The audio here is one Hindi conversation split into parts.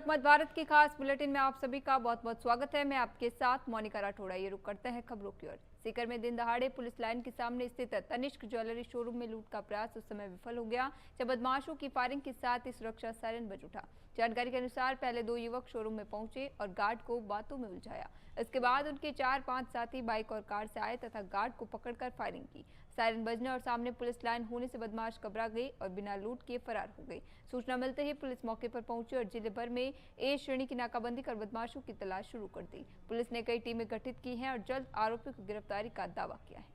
लोकमत भारत की खास बुलेटिन में आप सभी का बहुत बहुत स्वागत है। मैं आपके साथ मोनिका राठौड़ा। ये रुक करते हैं खबरों की ओर। सीकर में दिन दहाड़े पुलिस लाइन के सामने स्थित तनिष्क ज्वेलरी शोरूम में लूट का प्रयास उस समय विफल हो गया जब बदमाशों की फायरिंग के साथ ही सुरक्षा सायरन बज उठा। जानकारी के अनुसार पहले 2 युवक शोरूम में पहुंचे और गार्ड को बातों में उलझाया। इसके बाद उनके 4-5 साथी बाइक और कार से आए तथा गार्ड को पकड़कर फायरिंग की। सायरन बजने और सामने पुलिस लाइन होने से बदमाश घबरा गए और बिना लूट किए फरार हो गए। सूचना मिलते ही पुलिस मौके पर पहुंची और जिले भर में ए श्रेणी की नाकाबंदी कर बदमाशों की तलाश शुरू कर दी। पुलिस ने कई टीमें गठित की हैं और जल्द आरोपियों की गिरफ्तारी का दावा किया है।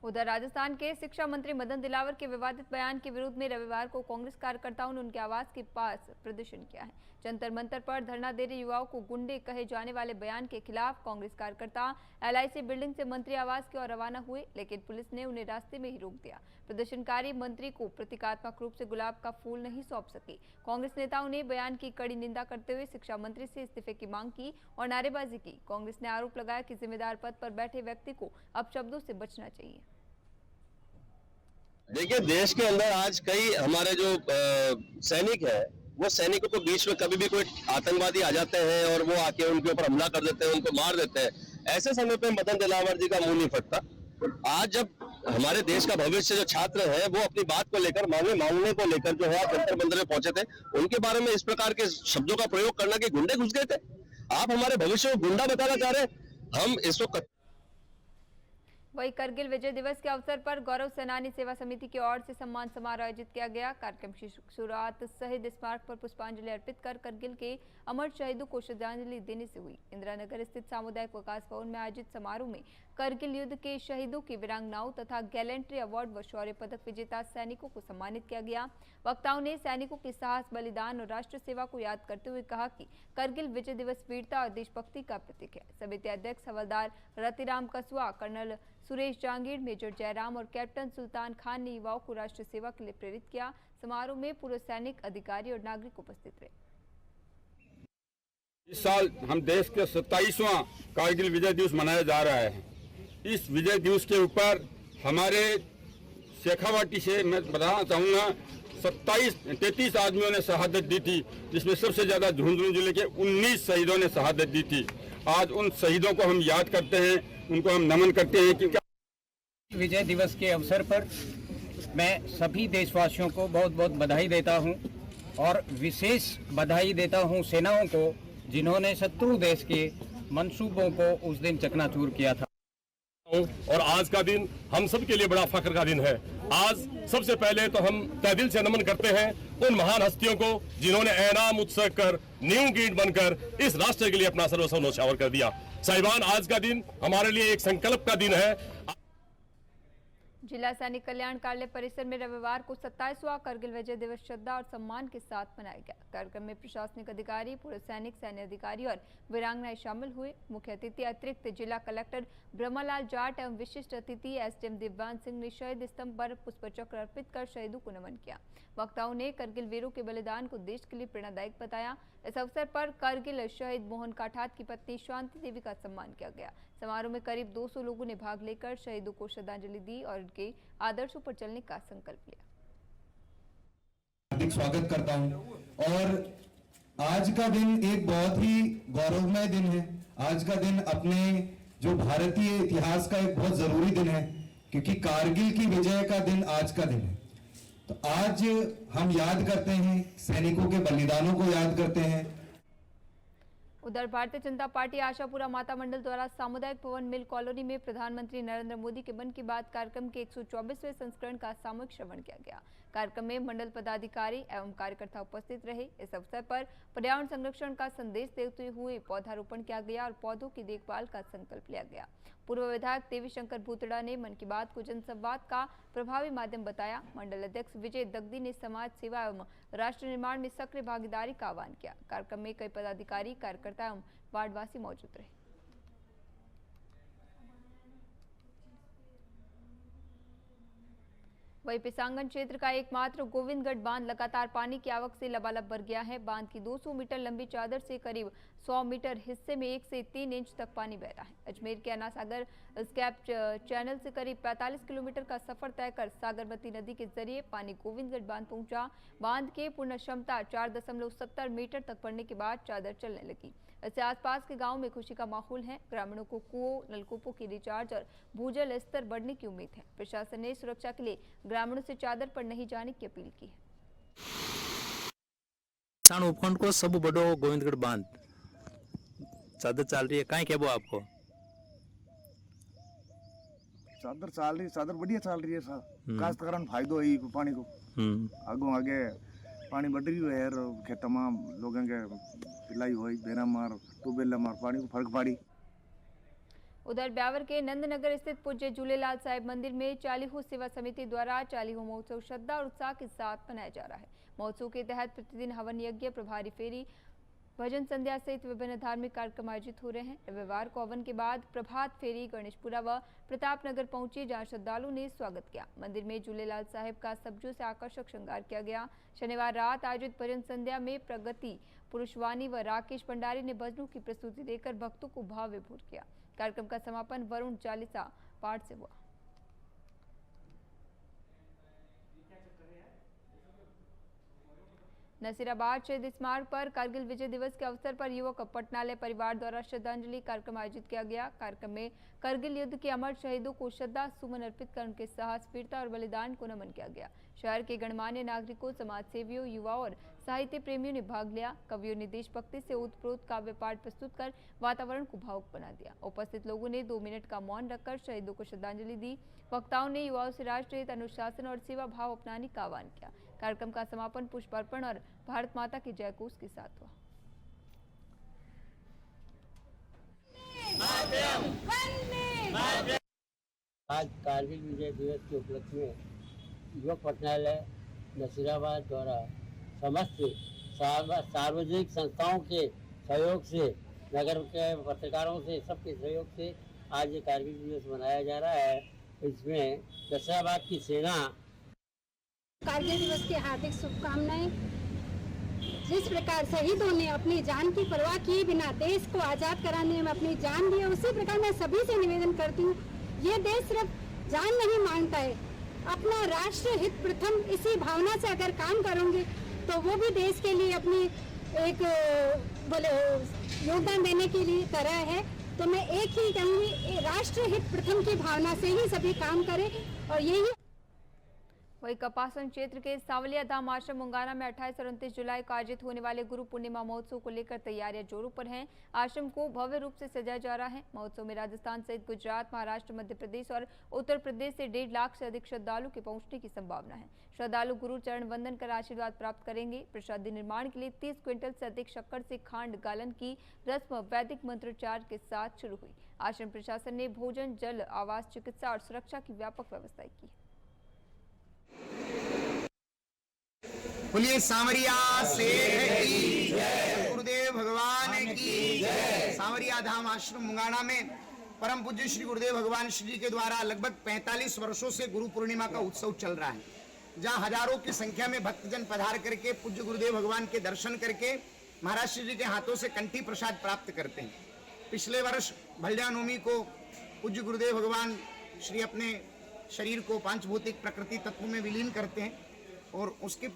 उधर राजस्थान के शिक्षा मंत्री मदन दिलावर के विवादित बयान के विरोध में रविवार को कांग्रेस कार्यकर्ताओं ने उनके आवास के पास प्रदर्शन किया है। जंतर मंतर पर धरना दे रहे युवाओं को गुंडे कहे जाने वाले बयान के खिलाफ कांग्रेस कार्यकर्ता LIC बिल्डिंग से मंत्री आवास की ओर रवाना हुए, लेकिन पुलिस ने उन्हें रास्ते में ही रोक दिया। प्रदर्शनकारी मंत्री को प्रतीकात्मक रूप से गुलाब का फूल नहीं सौंप सके। कांग्रेस नेताओं ने बयान की कड़ी निंदा करते हुए शिक्षा मंत्री से इस्तीफे की मांग की और नारेबाजी की। कांग्रेस ने आरोप लगाया कि जिम्मेदार पद पर बैठे व्यक्ति को अपशब्दों से बचना चाहिए। देखिए, देश के अंदर आज कई हमारे जो सैनिक है, वो सैनिकों को बीच में कभी भी कोई आतंकवादी आ जाते हैं और वो आके उनके ऊपर हमला कर देते हैं, उनको मार देते हैं। ऐसे समय पे मदन दिलावर जी का मुंह नहीं फटता। आज जब हमारे देश का भविष्य जो छात्र है वो अपनी बात को लेकर मांगने को लेकर जो है जंतर मंतर में पहुंचे थे, उनके बारे में इस प्रकार के शब्दों का प्रयोग करना कि गुंडे घुस गए थे। आप हमारे भविष्य को गुंडा बताना चाह रहे हैं। हम इसको वही करगिल विजय दिवस के अवसर पर गौरव सेनानी सेवा समिति की ओर से सम्मान समारोह आयोजित किया गया। कार्यक्रम की शुरुआत शहीद स्मारक पर पुष्पांजलि अर्पित कर करगिल के अमर शहीदों को श्रद्धांजलि देने से हुई। इंदिरा नगर स्थित सामुदायिक विकास भवन में आयोजित समारोह में करगिल युद्ध के शहीदों की वीरांगनाओं तथा गैलेंट्री अवार्ड व शौर्य पदक विजेता सैनिकों को सम्मानित किया गया। वक्ताओं ने सैनिकों के साहस, बलिदान और राष्ट्र सेवा को याद करते हुए कहा कि करगिल विजय दिवस वीरता और देशभक्ति का प्रतीक है। समिति अध्यक्ष हवलदार रतिराम कसवा, कर्नल सुरेश जांगीर, मेजर जयराम और कैप्टन सुल्तान खान ने युवाओं को राष्ट्र सेवा के लिए प्रेरित किया। समारोह में पूर्व सैनिक, अधिकारी और नागरिक उपस्थित रहे। इस साल हम देश के 27वां कारगिल विजय दिवस मनाया जा रहा है। इस विजय दिवस के ऊपर हमारे शेखावाटी से मैं बताना चाहूँगा 33 आदमियों ने शहादत दी थी, जिसमें सबसे ज्यादा झुंझुनू जिले के 19 शहीदों ने शहादत दी थी। आज उन शहीदों को हम याद करते हैं, उनको हम नमन करते हैं। क्योंकि विजय दिवस के अवसर पर मैं सभी देशवासियों को बहुत बहुत बधाई देता हूं और विशेष बधाई देता हूं सेनाओं को, जिन्होंने शत्रु देश के मंसूबों को उस दिन चकनाचूर किया था। और आज का दिन हम सब के लिए बड़ा फख्र का दिन है। आज सबसे पहले तो हम तहे दिल से नमन करते हैं उन महान हस्तियों को, जिन्होंने ऐनाम उत्सव कर न्यू गीट बनकर इस राष्ट्र के लिए अपना सर्वस्व न्यौछावर कर दिया। साहिबान, आज का दिन हमारे लिए एक संकल्प का दिन है। जिला सैनिक कल्याण कार्यालय परिसर में रविवार को 27वां करगिल विजय दिवस श्रद्धा और सम्मान के साथ मनाया गया। कार्यक्रम में प्रशासनिक अधिकारी, पूर्व सैनिक, सैन्य अधिकारी और वीरांगनाएं शामिल हुए। मुख्य अतिथि अतिरिक्त जिला कलेक्टर ब्रह्मालाल जाट एवं विशिष्ट अतिथि SDM दिव्यांग सिंह ने शहीद स्तंभ पर पुष्पचक्र अर्पित कर शहीदों को नमन किया। वक्ताओं ने करगिल वीरों के बलिदान को देश के लिए प्रेरणादायक बताया। इस अवसर पर करगिल शहीद मोहन काठात की पत्नी शांति देवी का सम्मान किया गया। समारोह में करीब 200 लोगों ने भाग लेकर शहीदों को श्रद्धांजलि दी और उनके आदर्शों पर चलने का संकल्प लिया। हार्दिक स्वागत करता हूं। और आज का दिन एक बहुत ही गौरवमय दिन है। आज का दिन अपने जो भारतीय इतिहास का एक बहुत जरूरी दिन है, क्योंकि कारगिल की विजय का दिन आज का दिन है। तो आज हम याद करते हैं, सैनिकों के बलिदानों को याद करते हैं। उधर भारतीय जनता पार्टी आशापुरा माता मंडल द्वारा सामुदायिक भवन मिल कॉलोनी में प्रधानमंत्री नरेंद्र मोदी के मन की बात कार्यक्रम के 124वें संस्करण का सामूहिक श्रवण किया गया। कार्यक्रम में मंडल पदाधिकारी एवं कार्यकर्ता उपस्थित रहे। इस अवसर पर पर्यावरण संरक्षण का संदेश देते हुए पौधारोपण किया गया और पौधों की देखभाल का संकल्प लिया गया। पूर्व विधायक देवी शंकर भूतड़ा ने मन की बात को जनसंवाद का प्रभावी माध्यम बताया। मंडल अध्यक्ष विजय दगदी ने समाज सेवा एवं राष्ट्र निर्माण में सक्रिय भागीदारी का आह्वान किया। कार्यक्रम में कई पदाधिकारी, कार्यकर्ता एवं वार्डवासी मौजूद रहे। वहीं पिसांगन क्षेत्र का एकमात्र गोविंदगढ़ बांध लगातार पानी की आवक से लबालब भर गया है। बांध की 200 मीटर लंबी चादर से करीब 100 मीटर हिस्से में 1 से 3 इंच तक पानी बह रहा है। अजमेर के अन्नासागर स्कैप चैनल से करीब 45 किलोमीटर का सफर तय कर सागरमती नदी के जरिए पानी गोविंदगढ़ बांध पहुंचा। बांध के पूर्ण क्षमता 4.70 मीटर तक बढ़ने के बाद चादर चलने लगी। इससे आसपास के गांव में खुशी का माहौल है। ग्रामीणों को कुओं, नलकूपों की रिचार्ज और भूजल स्तर बढ़ने की उम्मीद है। प्रशासन ने सुरक्षा के लिए ग्रामीणों से चादर पर नहीं जाने की अपील की है। किसान उपखंड को सब बड़ो गोविंदगढ़ बांध चादर चल रही है, कहीं क्या वो आपको चादर चल रही, चादर बढ़िया चल रही है साहब। काश्तकारों को फायदो है पानी को, आगो आगे पानी बढ़ रही है और खेतों में लोगों के पिलाई हुई बेरा मार ट्यूबवेल मार पानी को फर्क पड़ी। उधर ब्यावर के नंदनगर स्थित पूज्य झूलेलाल साहिब मंदिर में चालीहो सेवा समिति द्वारा चालीहो महोत्सव श्रद्धा और उत्साह के साथ मनाया जा रहा है। महोत्सव के तहत प्रतिदिन हवन यज्ञ, प्रभारी फेरी, भजन संध्या सहित विभिन्न धार्मिक कार्यक्रम आयोजित हो रहे हैं। रविवार को हवन के बाद प्रभात फेरी गणेशपुरा व प्रतापनगर पहुंची, जहां श्रद्धालुओं ने स्वागत किया। मंदिर में झूलेलाल साहिब का सब्जों से आकर्षक श्रृंगार किया गया। शनिवार रात आयोजित भजन संध्या में प्रगति पुरुषवाणी व राकेश भंडारी ने भजनों की प्रस्तुति देकर भक्तों को भाव विभोर किया। कार्यक्रम का समापन वरुण चालीसा पाठ से हुआ। नसीराबाद शहीद स्मारक पर कारगिल विजय दिवस के अवसर पर युवक पटनालय परिवार द्वारा श्रद्धांजलि कार्यक्रम आयोजित किया गया। कार्यक्रम में कारगिल युद्ध के अमर शहीदों को श्रद्धा सुमन अर्पित कर उनके साहस, वीरता और बलिदान को नमन किया गया। शहर के गणमान्य नागरिकों, समाज सेवियों, युवाओं और साहित्य प्रेमियों ने भाग लिया। कवियों ने देशभक्ति से ओतप्रोत काव्य पाठ प्रस्तुत कर वातावरण को भावुक बना दिया। उपस्थित लोगों ने 2 मिनट का मौन रखकर शहीदों को श्रद्धांजलि दी। वक्ताओं ने युवाओं से राष्ट्र हित, अनुशासन और सेवा भाव अपनाने का आह्वान किया। कार्यक्रम का समापन पुष्प अर्पण और भारत माता की जय घोष के साथ हुआ। आज कारगिल विजय दिवस के उपलक्ष्य में युवक पटनालय नसीराबाद द्वारा समस्त सार्वजनिक संस्थाओं के सहयोग से, नगर के पत्रकारों से, सबके सहयोग से आज ये कारगिल दिवस मनाया जा रहा है। इसमें नसीराबाद की सेना कारगिल दिवस की हार्दिक शुभकामनाएं। जिस प्रकार शहीदों ने अपनी जान की परवाह किए बिना देश को आजाद कराने में अपनी जान दी है, उसी प्रकार मैं सभी से निवेदन करती हूँ, ये देश सिर्फ जान नहीं मांगता है, अपना राष्ट्र हित प्रथम, इसी भावना से अगर काम करोगे तो वो भी देश के लिए अपनी एक योगदान देने के लिए तरह है। तो मैं एक ही कहूँगी, राष्ट्र हित प्रथम की भावना से ही सभी काम करें। और यही वही कपासन क्षेत्र के सांवलिया धाम आश्रम मुंगाना में 28 और 29 जुलाई को आयोजित होने वाले गुरु पूर्णिमा महोत्सव को लेकर तैयारियां जोरों पर हैं। आश्रम को भव्य रूप से सजाया जा रहा है। महोत्सव में राजस्थान सहित गुजरात, महाराष्ट्र, मध्य प्रदेश और उत्तर प्रदेश से 1.5 लाख से अधिक श्रद्धालु के पहुंचने की संभावना है। श्रद्धालु गुरु चरण वंदन कर आशीर्वाद प्राप्त करेंगे। प्रसादी निर्माण के लिए 30 क्विंटल से अधिक शक्कर से खांड गालन की रस्म वैदिक मंत्रोच्चार के साथ शुरू हुई। आश्रम प्रशासन ने भोजन, जल, आवास, चिकित्सा और सुरक्षा की व्यापक व्यवस्था की। बोलिए सांवरिया शेर की जय, गुरुदेव भगवान की जय। सांवरिया धाम आश्रम मुंगाना में परम पूज्य श्री गुरुदेव भगवान श्री जी के द्वारा लगभग 45 वर्षों से गुरु पूर्णिमा का उत्सव चल रहा है, जहां हजारों की संख्या में भक्तजन पधार करके पूज्य गुरुदेव भगवान के दर्शन करके महाराज श्री जी के हाथों से कंठी प्रसाद प्राप्त करते हैं। पिछले वर्ष भल्या नवमी को पूज्य गुरुदेव भगवान श्री अपने शरीर को पांचभौतिक प्रकृति तत्व में विलीन करते हैं और उसके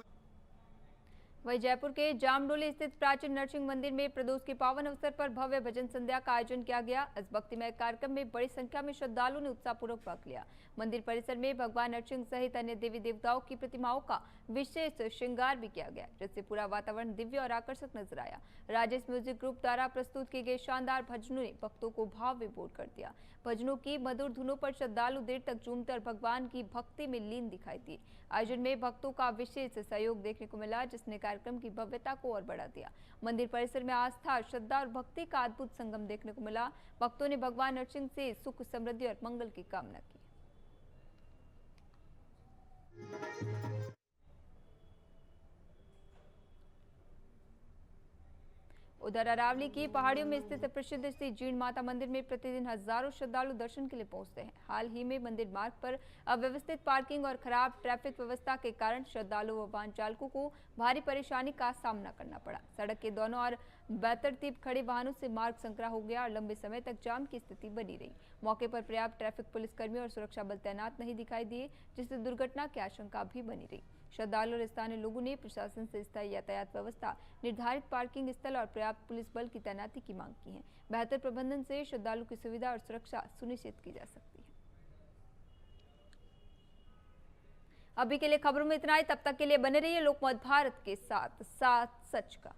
वहीं जयपुर के जामडोली स्थित प्राचीन नरसिंह मंदिर में प्रदोष के पावन अवसर पर भव्य भजन संध्या का आयोजन किया गया। इस भक्तिमय कार्यक्रम में बड़ी संख्या में श्रद्धालुओं ने उत्साहपूर्वक भाग लिया। मंदिर परिसर में भगवान नरसिंह सहित अन्य देवी देवताओं की प्रतिमाओं का विशेष श्रृंगार भी किया गया, जिससे पूरा वातावरण दिव्य और आकर्षक नजर आया। राजेश म्यूजिक ग्रुप द्वारा प्रस्तुत किए गए शानदार भजनों ने भक्तों को भाव विभोर कर दिया। भजनों की मधुर धुनों पर श्रद्धालु देर तक झूमकर भगवान की भक्ति में लीन दिखाई दिए। आयोजन में भक्तों का विशेष सहयोग देखने को मिला, जिसने कार्यक्रम की भव्यता को और बढ़ा दिया। मंदिर परिसर में आस्था, श्रद्धा और भक्ति का अद्भुत संगम देखने को मिला। भक्तों ने भगवान नरसिंह से सुख, समृद्धि और मंगल की कामना की। उधर अरावली की पहाड़ियों में स्थित प्रसिद्ध श्री जीण माता मंदिर में प्रतिदिन हजारों श्रद्धालु दर्शन के लिए पहुंचते हैं। हाल ही में मंदिर मार्ग पर अव्यवस्थित पार्किंग और खराब ट्रैफिक व्यवस्था के कारण श्रद्धालुओं व वाहन चालकों को भारी परेशानी का सामना करना पड़ा। सड़क के दोनों ओर बेतरतीब खड़े वाहनों से मार्ग संकरा हो गया और लंबे समय तक जाम की स्थिति बनी रही। मौके पर पर्याप्त ट्रैफिक पुलिसकर्मी और सुरक्षा बल तैनात नहीं दिखाई दिए, जिससे दुर्घटना की आशंका भी बनी रही। श्रद्धालु और स्थानीय लोगों ने प्रशासन से स्थायी यातायात व्यवस्था, निर्धारित पार्किंग स्थल और पर्याप्त पुलिस बल की तैनाती की मांग की है। बेहतर प्रबंधन से श्रद्धालु की सुविधा और सुरक्षा सुनिश्चित की जा सकती है। अभी के लिए खबरों में इतना ही। तब तक के लिए बने रहिए लोकमत भारत के साथ, साथ सच का।